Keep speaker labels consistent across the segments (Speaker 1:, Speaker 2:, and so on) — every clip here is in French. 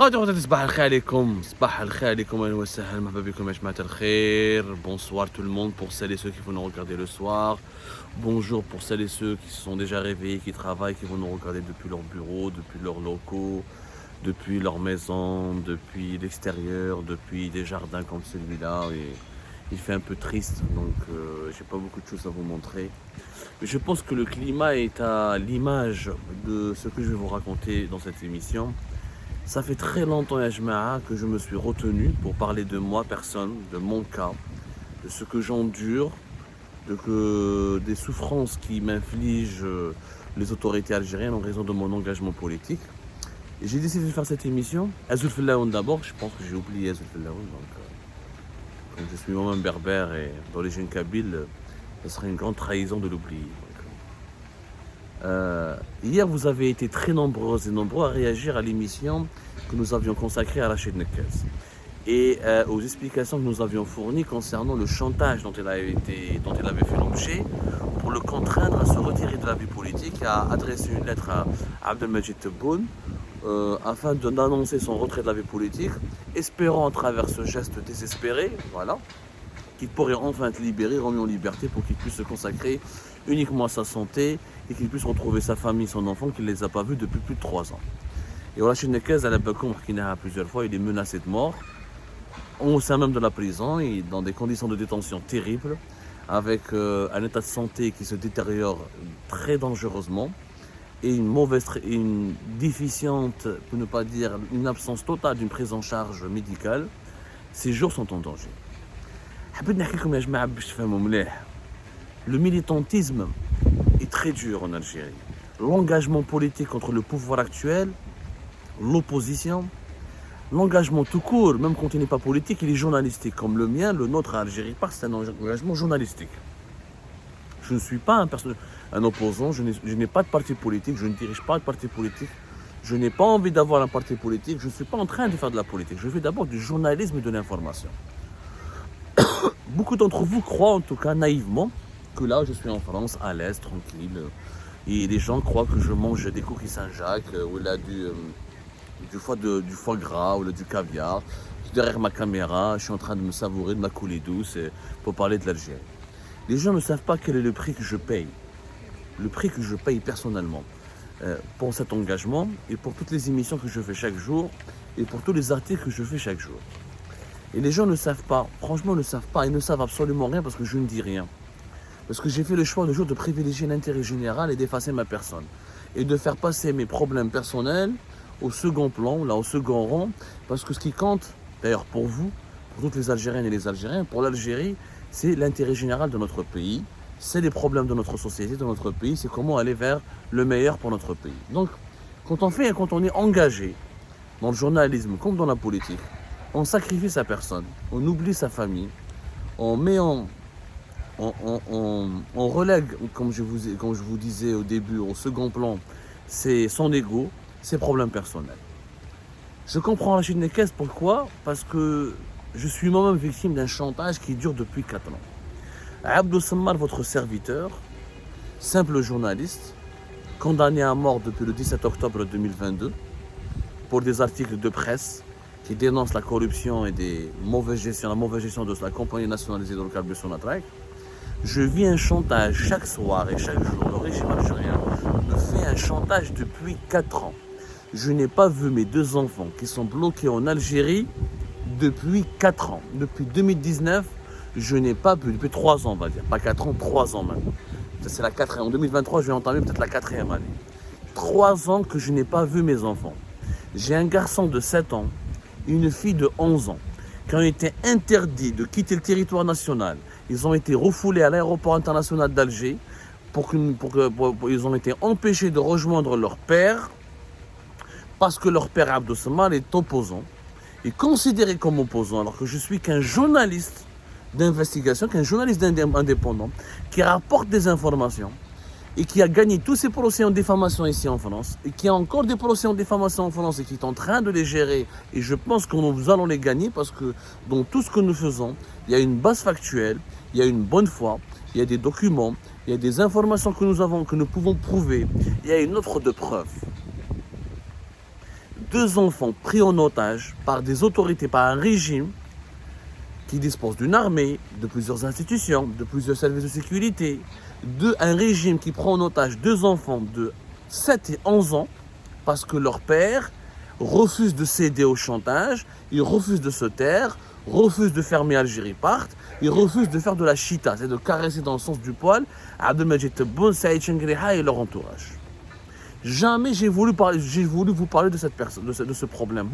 Speaker 1: Bonsoir tout le monde pour celles et ceux qui vont nous regarder le soir. Bonjour pour celles et ceux qui se sont déjà réveillés, qui travaillent, qui vont nous regarder depuis leur bureau, depuis leurs locaux, depuis leur maison, depuis l'extérieur, depuis des jardins comme celui-là. Et il fait un peu triste, donc j'ai pas beaucoup de choses à vous montrer. Mais je pense que le climat est à l'image de ce que je vais vous raconter dans cette émission. Ça fait très longtemps, Yajma'a, que je me suis retenu pour parler de moi, personne, de mon cas, de ce que j'endure, des souffrances qui m'infligent les autorités algériennes en raison de mon engagement politique. Et j'ai décidé de faire cette émission. Azoul Fellaoun d'abord, je pense que j'ai oublié Azoul Fellaoun. Donc, comme je suis moi-même berbère et d'origine kabyle, ce serait une grande trahison de l'oublier. Hier, vous avez été très nombreuses et nombreux à réagir à l'émission que nous avions consacrée à Rachid Nekez et aux explications que nous avions fournies concernant le chantage dont elle avait fait l'objet pour le contraindre à se retirer de la vie politique et à adresser une lettre à Abdelmajid Tebboune afin d'annoncer son retrait de la vie politique, espérant à travers ce geste désespéré, voilà, qu'il pourrait enfin être libéré, remis en liberté pour qu'il puisse se consacrer uniquement à sa santé et qu'il puisse retrouver sa famille, son enfant, qu'il ne les a pas vus depuis plus de 3 ans. Et Rachid Nekez, à la Bakoum, qui n'a plusieurs fois, il est menacé de mort, au sein même de la prison, et dans des conditions de détention terribles, avec un état de santé qui se détériore très dangereusement, et une déficiente, pour ne pas dire une absence totale d'une prise en charge médicale. Ses jours sont en danger. Le militantisme est très dur en Algérie. L'engagement politique contre le pouvoir actuel, l'opposition, l'engagement tout court, même quand il n'est pas politique, il est journalistique. Comme le mien, le nôtre à Algérie Part, c'est un engagement journalistique. Je ne suis pas un opposant, je n'ai pas de parti politique, je ne dirige pas de parti politique, je n'ai pas envie d'avoir un parti politique, je ne suis pas en train de faire de la politique, je fais d'abord du journalisme et de l'information. Beaucoup d'entre vous croient, en tout cas naïvement, que là je suis en France, à l'aise, tranquille, et les gens croient que je mange des cookies Saint-Jacques, ou là du foie gras, ou là, du caviar. Derrière ma caméra, je suis en train de me savourer de ma coulée douce pour parler de l'Algérie. Les gens ne savent pas quel est le prix que je paye. Le prix que je paye personnellement pour cet engagement et pour toutes les émissions que je fais chaque jour et pour tous les articles que je fais chaque jour. Et les gens ne savent pas, franchement ne savent pas, ils ne savent absolument rien parce que je ne dis rien. Parce que j'ai fait le choix de jour de privilégier l'intérêt général et d'effacer ma personne. Et de faire passer mes problèmes personnels au second plan, là au second rang, parce que ce qui compte, d'ailleurs pour vous, pour toutes les Algériennes et les Algériens, pour l'Algérie, c'est l'intérêt général de notre pays, c'est les problèmes de notre société, de notre pays, c'est comment aller vers le meilleur pour notre pays. Donc, quand on est engagé dans le journalisme comme dans la politique, on sacrifie sa personne, on oublie sa famille, on relègue, comme je vous disais au début, au second plan, c'est son ego, ses problèmes personnels. Je comprends Rachid Nekez, pourquoi ? Parce que je suis moi-même victime d'un chantage qui dure depuis 4 ans. Abdou Semmar, votre serviteur, simple journaliste, condamné à mort depuis le 17 octobre 2022 pour des articles de presse qui dénoncent la corruption et la mauvaise gestion de la compagnie nationale des hydrocarbures Sonatrach. Je vis un chantage chaque soir et chaque jour. Le régime algérien me fait un chantage depuis 4 ans. Je n'ai pas vu mes 2 enfants qui sont bloqués en Algérie depuis 4 ans. Depuis 2019, je n'ai pas vu, depuis 3 ans on va dire, pas 4 ans, 3 ans même. C'est la 4e. En 2023, je vais entamer peut-être la 4e année. 3 ans que je n'ai pas vu mes enfants. J'ai un garçon de 7 ans et une fille de 11 ans qui ont été interdits de quitter le territoire national. Ils ont été refoulés à l'aéroport international d'Alger ils ont été empêchés de rejoindre leur père parce que leur père Abdou Semmar est opposant et considéré comme opposant alors que je suis qu'un journaliste d'investigation, qu'un journaliste indépendant qui rapporte des informations et qui a gagné tous ses procès en diffamation ici en France et qui a encore des procès en diffamation en France et qui est en train de les gérer, et je pense que nous allons les gagner parce que dans tout ce que nous faisons, il y a une base factuelle, il y a une bonne foi, il y a des documents, il y a des informations que nous avons, que nous pouvons prouver, il y a une offre de preuves. 2 enfants pris en otage par des autorités, par un régime qui dispose d'une armée, de plusieurs institutions, de plusieurs services de sécurité, un régime qui prend en otage 2 enfants de 7 et 11 ans parce que leur père refuse de céder au chantage, il refuse de se taire, refuse de fermer Algérie part, il refuse de faire de la chita, c'est de caresser dans le sens du poil Abdelmajid Tebboune, Saïd Chengriha et leur entourage. Jamais j'ai voulu vous parler de cette personne, de ce problème.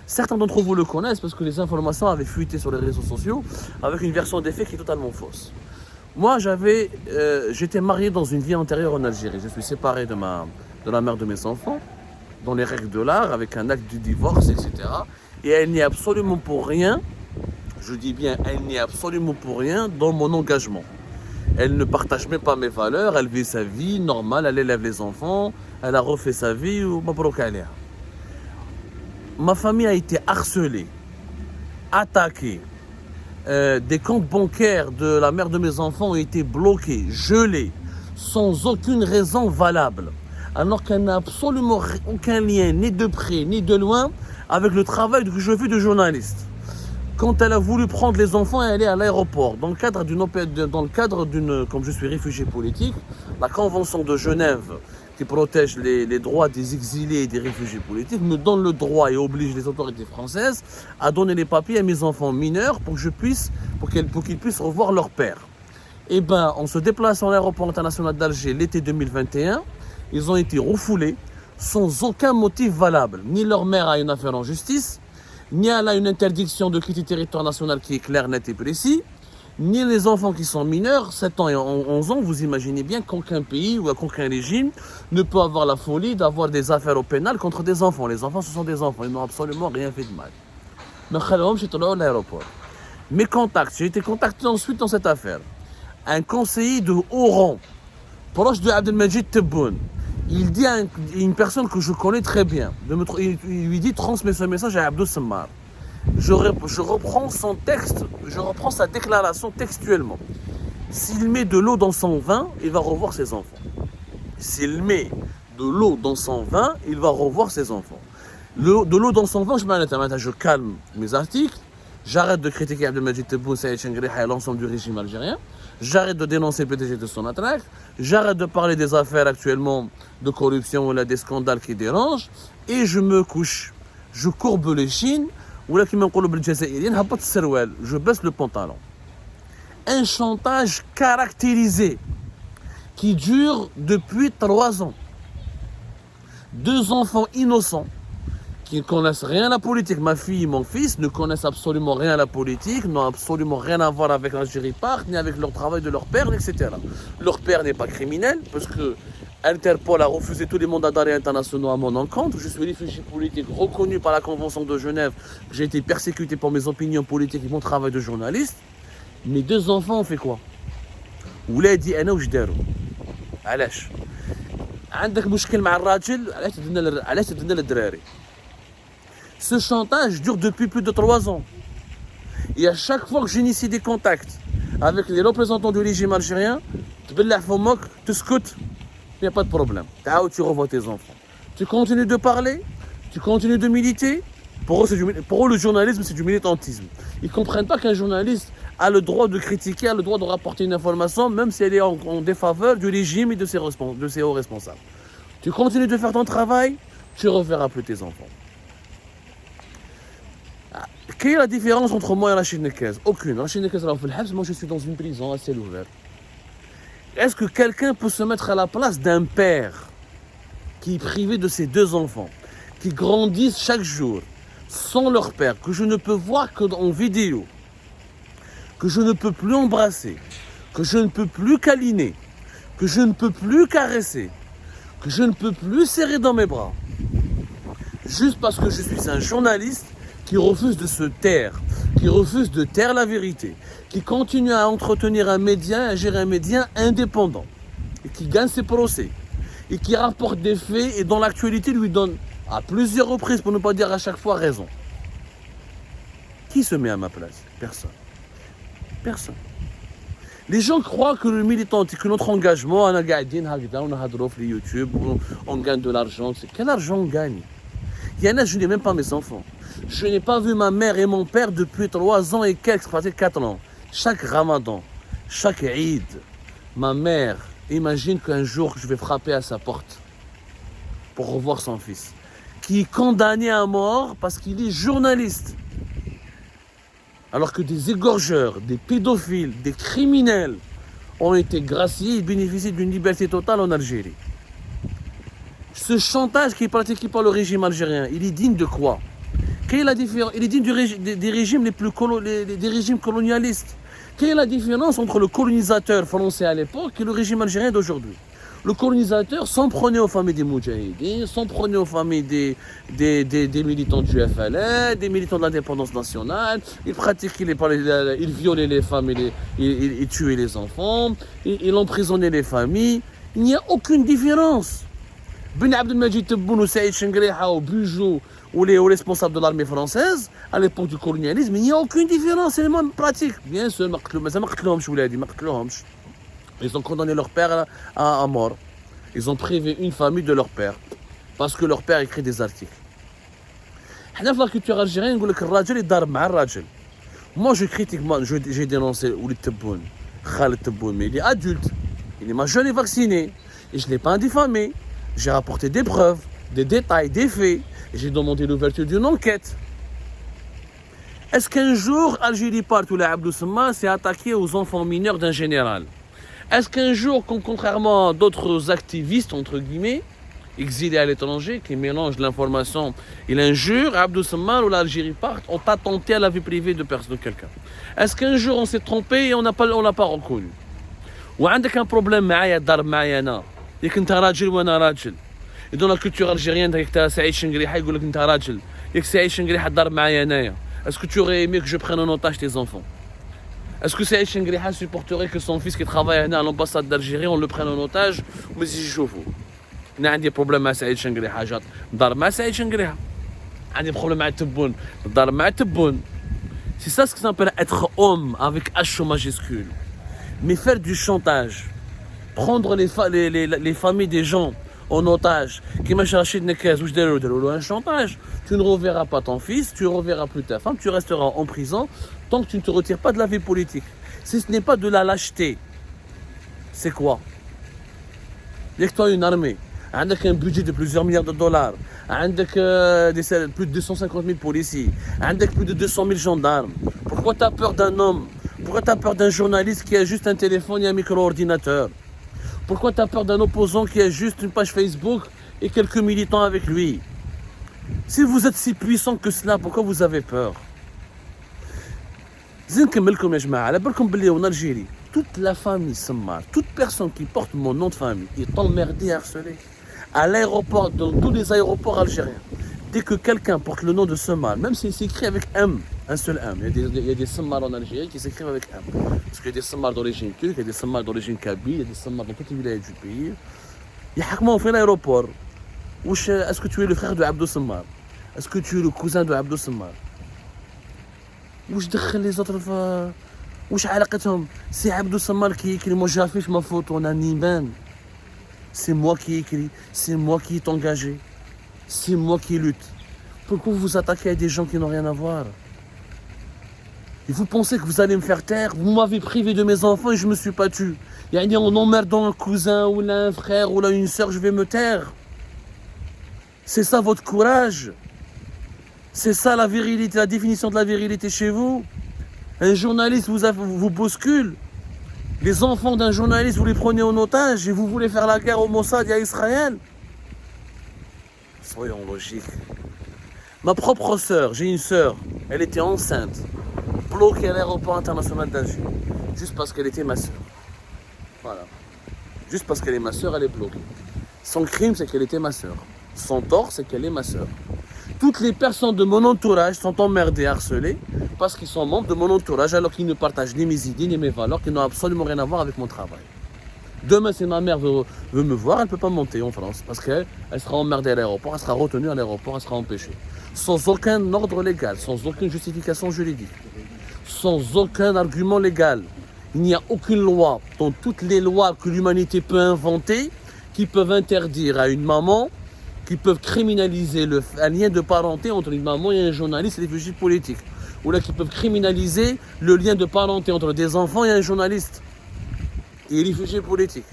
Speaker 1: Certains d'entre vous le connaissent parce que les informations avaient fuité sur les réseaux sociaux avec une version des faits qui est totalement fausse. Moi, j'étais marié dans une vie antérieure en Algérie. Je suis séparé de la mère de mes enfants, dans les règles de l'art, avec un acte de divorce, etc. Et elle n'y est absolument pour rien, je dis bien, elle n'y est absolument pour rien dans mon engagement. Elle ne partage même pas mes valeurs, elle vit sa vie normale, elle élève les enfants, elle a refait sa vie, ou mabrouk alayha. Ma famille a été harcelée, attaquée. Des comptes bancaires de la mère de mes enfants ont été bloqués, gelés, sans aucune raison valable. Alors qu'elle n'a absolument aucun lien, ni de près, ni de loin, avec le travail que je fais de journaliste. Quand elle a voulu prendre les enfants, elle est à l'aéroport. Dans le cadre d'une, comme je suis réfugié politique, la Convention de Genève, qui protège les droits des exilés et des réfugiés politiques, me donne le droit et oblige les autorités françaises à donner les papiers à mes enfants mineurs pour qu'ils puissent revoir leur père. Et bien, en se déplaçant à l'aéroport international d'Alger l'été 2021, ils ont été refoulés sans aucun motif valable. Ni leur mère a une affaire en justice, ni elle a une interdiction de quitter le territoire national qui est clair, net et précis, ni les enfants qui sont mineurs, 7 ans et 11 ans, vous imaginez bien qu'aucun pays ou qu'aucun régime ne peut avoir la folie d'avoir des affaires au pénal contre des enfants. Les enfants, ce sont des enfants, ils n'ont absolument rien fait de mal. Mais j'étais là à l'aéroport. Mes contacts, j'ai été contacté ensuite dans cette affaire. Un conseiller de haut rang, proche de Abdelmajid Tebboune, il dit à une personne que je connais très bien, il lui dit transmets ce message à Abdou Semmar. Je reprends son texte, je reprends sa déclaration textuellement. S'il met de l'eau dans son vin, il va revoir ses enfants. S'il met de l'eau dans son vin, il va revoir ses enfants. De l'eau dans son vin, je calme mes articles, j'arrête de critiquer Abdelmajid Tebboune, Saïd Chengriha et l'ensemble du régime algérien. J'arrête de dénoncer le PDG de Sonatrach. J'arrête de parler des affaires actuellement de corruption ou des scandales qui dérangent. Et je me couche. Je courbe les chines. Je baisse le pantalon. Un chantage caractérisé qui dure depuis 3 ans. 2 enfants innocents qui ne connaissent rien à la politique. Ma fille et mon fils ne connaissent absolument rien à la politique, n'ont absolument rien à voir avec l'Algérie Part, ni avec leur travail de leur père, etc. Leur père n'est pas criminel, parce que Interpol a refusé tous les mandats d'arrêt internationaux à mon encontre. Je suis réfugié politique reconnu par la Convention de Genève. J'ai été persécuté pour mes opinions politiques et mon travail de journaliste. Mes 2 enfants ont fait quoi? ولادي انا واش داروا؟ علاش؟ عندك مشكل مع الراجل علاش تدنا للدراري؟ Ce chantage dure depuis plus de 3 ans. Et à chaque fois que j'initie des contacts avec les représentants du régime algérien, tu scoutes, il n'y a pas de problème. Tu revois tes enfants. Tu continues de parler, tu continues de militer. Pour eux, le journalisme, c'est du militantisme. Ils ne comprennent pas qu'un journaliste a le droit de critiquer, a le droit de rapporter une information, même si elle est en défaveur du régime et de ses hauts responsables. Tu continues de faire ton travail, tu ne reverras plus tes enfants. Quelle est la différence entre moi et Rachid Nekez? Aucune. Rachid Nekez, moi je suis dans une prison à ciel ouvert. Est-ce que quelqu'un peut se mettre à la place d'un père qui est privé de ses 2 enfants, qui grandissent chaque jour sans leur père, que je ne peux voir qu'en vidéo, que je ne peux plus embrasser, que je ne peux plus câliner, que je ne peux plus caresser, que je ne peux plus serrer dans mes bras, juste parce que je suis un journaliste qui refuse de se taire, qui refuse de taire la vérité, qui continue à entretenir un média, à gérer un média indépendant, et qui gagne ses procès, et qui rapporte des faits et dont l'actualité lui donne à plusieurs reprises, pour ne pas dire à chaque fois, raison. Qui se met à ma place? Personne. Personne. Les gens croient que le militant, que notre engagement, on gagne de l'argent. Quel argent on gagne? Il Yana, je n'ai même pas mes enfants. Je n'ai pas vu ma mère et mon père depuis 3 ans et quelques, peut-être 4 ans. Chaque Ramadan, chaque Eid, ma mère, imagine qu'un jour je vais frapper à sa porte pour revoir son fils, qui est condamné à mort parce qu'il est journaliste. Alors que des égorgeurs, des pédophiles, des criminels ont été graciés et bénéficient d'une liberté totale en Algérie. Ce chantage qui est pratiqué par le régime algérien, il est digne de quoi? Quelle est la différence? Il est digne des régimes des régimes colonialistes. Quelle est la différence entre le colonisateur français à l'époque et le régime algérien d'aujourd'hui? Le colonisateur s'en prenait aux familles des Moudjahidines, s'en prenait aux familles des militants du FLN, des militants de l'indépendance nationale. Il pratiquait, il violait les femmes, il tuait les enfants, il emprisonnait les familles. Il n'y a aucune différence. Ben Abdelmajid Tebboune ou Saïd Chengriha ou Bujoux ou les responsables de l'armée française à l'époque du colonialisme, il n'y a aucune différence, c'est les mêmes pratiques. Bien sûr, ils ont condamné leur père à mort. Ils ont privé une famille de leur père parce que leur père écrit des articles. Dans la culture algérienne, on dit que le rajel est d'armes à rajel. Moi, je critique, j'ai dénoncé Oulid Tebboune, Khaled Tebboune, mais il est adulte, il est majeur et vacciné, et je ne l'ai pas diffamé. J'ai rapporté des preuves, des détails, des faits, et j'ai demandé l'ouverture d'une enquête. Est-ce qu'un jour, Algérie part où Abdou Semma s'est attaqué aux enfants mineurs d'un général? Est-ce qu'un jour, contrairement à d'autres activistes, entre guillemets, exilés à l'étranger, qui mélangent l'information et l'injure, Abdou Semma ou l'Algérie part, ont attenté à la vie privée de quelqu'un? Est-ce qu'un jour, on s'est trompé et on n'a pas reconnu? Ou عندك un problème معايا ضرب معايا أنا ياك انت راجل وانا راجل. Et dans la culture algérienne, avec Saïd Chengriha, il dit que tu es راجل. ياك Saïd Chengriha ضرب معايا أنايا. Est-ce que tu aurais aimé que je prenne en otage tes enfants? Est-ce que Saïd Chengriha supporterait que son fils qui travaille à l'ambassade d'Algérie, on le prenne en otage? Mais si je chauffe. Il y a des problèmes avec Saïd Chengriha. ضرب مع Saïd Chengriha. Il y a des problèmes avec Tebboune. ضرب مع Tebboune. C'est ça ce qu'on appelle être homme avec H majuscule. Mais faire du chantage, prendre les familles des gens en otage, qui m'a cherché de nekez ou un chantage, tu ne reverras pas ton fils, tu ne reverras plus ta femme, tu resteras en prison tant que tu ne te retires pas de la vie politique. Si ce n'est pas de la lâcheté, c'est quoi? Il y a que toi une armée, avec un budget de plusieurs milliards de dollars, avec plus de 250 000 policiers, avec plus de 200 000 gendarmes. Pourquoi tu as peur d'un homme? Pourquoi tu as peur d'un journaliste qui a juste un téléphone et un micro-ordinateur? Pourquoi tu as peur d'un opposant qui a juste une page Facebook et quelques militants avec lui? Si vous êtes si puissant que cela, pourquoi vous avez peur? En Algérie, toute la famille Semmar, toute personne qui porte mon nom de famille est emmerdée, harcelée. À l'aéroport, dans tous les aéroports algériens, dès que quelqu'un porte le nom de Semmar, même s'il s'écrit avec M, un seul M, il y a des Semmar en Algérie qui s'écrivent avec M. Parce qu'il y a des Semmar d'origine turque, il y a des Semmar d'origine kabyle, il y a des Semmar dans toutes les villages du pays. Il y a comment on fait l'aéroport. Est-ce que tu es le frère de Abdou Semmar? Est-ce que tu es le cousin de Abdou Semmar? واش دخل les autres واش علاقتهم؟ C'est Abdou Semmar qui écrit, moi j'affiche ma photo en Niban. C'est moi qui écris, c'est moi qui est engagé, c'est moi qui lutte. Pourquoi vous vous attaquez à des gens qui n'ont rien à voir? Et vous pensez que vous allez me faire taire? Vous m'avez privé de mes enfants et je ne me suis pas tué. En emmerdant un cousin ou là un frère ou là une soeur, je vais me taire. C'est ça votre courage? C'est ça la virilité, la définition de la virilité chez vous? Un journaliste vous bouscule. Les enfants d'un journaliste, vous les prenez en otage et vous voulez faire la guerre au Mossad et à Israël? Soyons logiques. Ma propre sœur, j'ai une sœur, elle était enceinte, bloquée à l'aéroport international d'Alger, juste parce qu'elle était ma sœur. Voilà. Juste parce qu'elle est ma sœur, elle est bloquée. Son crime, c'est qu'elle était ma sœur. Son tort, c'est qu'elle est ma sœur. Toutes les personnes de mon entourage sont emmerdées, harcelées, parce qu'ils sont membres de mon entourage, alors qu'ils ne partagent ni mes idées, ni mes valeurs, qui n'ont absolument rien à voir avec mon travail. Demain, si ma mère veut me voir, elle ne peut pas monter en France, parce qu'elle sera emmerdée à l'aéroport, elle sera retenue à l'aéroport, elle sera empêchée. Sans aucun ordre légal, sans aucune justification juridique, sans aucun argument légal. Il n'y a aucune loi, dans toutes les lois que l'humanité peut inventer, qui peuvent interdire à une maman qui peuvent criminaliser un lien de parenté entre une maman et un journaliste et des réfugiés politiques. Ou là, qui peuvent criminaliser le lien de parenté entre des enfants et un journaliste et les réfugiés politiques.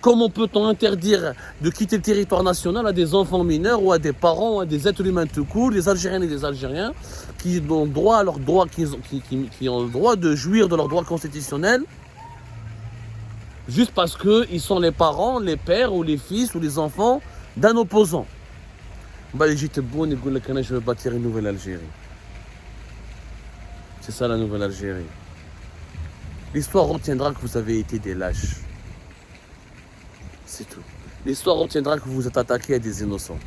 Speaker 1: Comment peut-on interdire de quitter le territoire national à des enfants mineurs ou à des parents ou à des êtres humains tout court, des Algériennes et des Algériens qui ont droit à leurs droits, qui ont le droit de jouir de leurs droits constitutionnels juste parce qu'ils sont les parents, les pères ou les fils ou les enfants d'un opposant. Je veux bâtir une nouvelle Algérie. C'est ça la nouvelle Algérie. L'histoire retiendra que vous avez été des lâches. C'est tout. L'histoire retiendra que vous vous êtes attaqué à des innocents.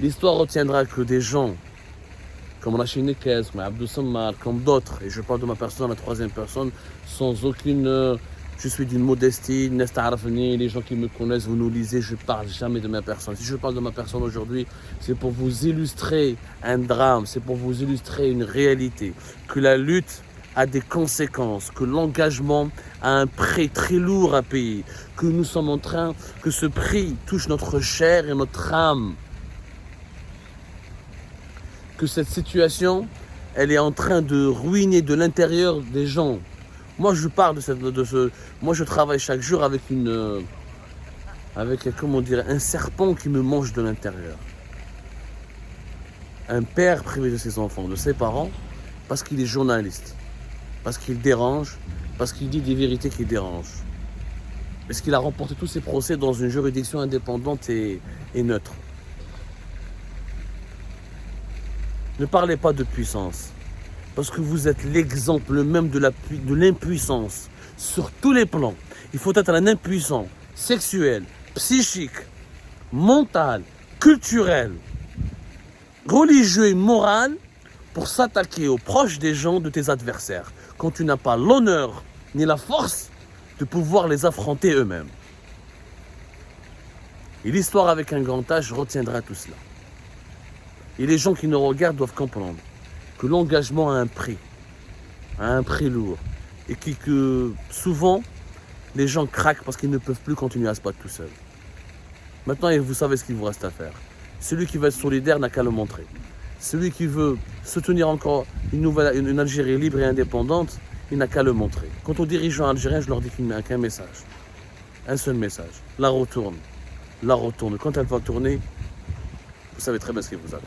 Speaker 1: L'histoire retiendra que des gens comme Rachid Nekez, comme Abdou Sammar, comme d'autres, et je parle de ma personne à la troisième personne, sans aucune... je suis d'une modestie, les gens qui me connaissent, vous nous lisez, je ne parle jamais de ma personne. Si je parle de ma personne aujourd'hui, c'est pour vous illustrer un drame, c'est pour vous illustrer une réalité, que la lutte a des conséquences, que l'engagement a un prix très lourd à payer, que nous sommes en train, que ce prix touche notre chair et notre âme, que cette situation, elle est en train de ruiner de l'intérieur des gens. Moi, je parle moi, je travaille chaque jour avec un serpent qui me mange de l'intérieur. Un père privé de ses enfants, de ses parents, parce qu'il est journaliste, parce qu'il dérange, parce qu'il dit des vérités qui dérangent. Parce qu'il a remporté tous ses procès dans une juridiction indépendante et neutre. Ne parlez pas de puissance. Parce que vous êtes l'exemple même de l'impuissance sur tous les plans. Il faut être un impuissant sexuel, psychique, mental, culturel, religieux et moral pour s'attaquer aux proches des gens de tes adversaires quand tu n'as pas l'honneur ni la force de pouvoir les affronter eux-mêmes. Et l'histoire avec un grand H retiendra tout cela. Et les gens qui nous regardent doivent comprendre que l'engagement a un prix lourd, et que souvent, les gens craquent parce qu'ils ne peuvent plus continuer à se battre tout seuls. Maintenant, vous savez ce qu'il vous reste à faire. Celui qui va être solidaire n'a qu'à le montrer. Celui qui veut soutenir encore une Algérie libre et indépendante, il n'a qu'à le montrer. Quant aux dirigeants algériens, je leur dis qu'il n'y a qu'un message. Un seul message. La retourne. Quand elle va tourner, vous savez très bien ce qui vous attend.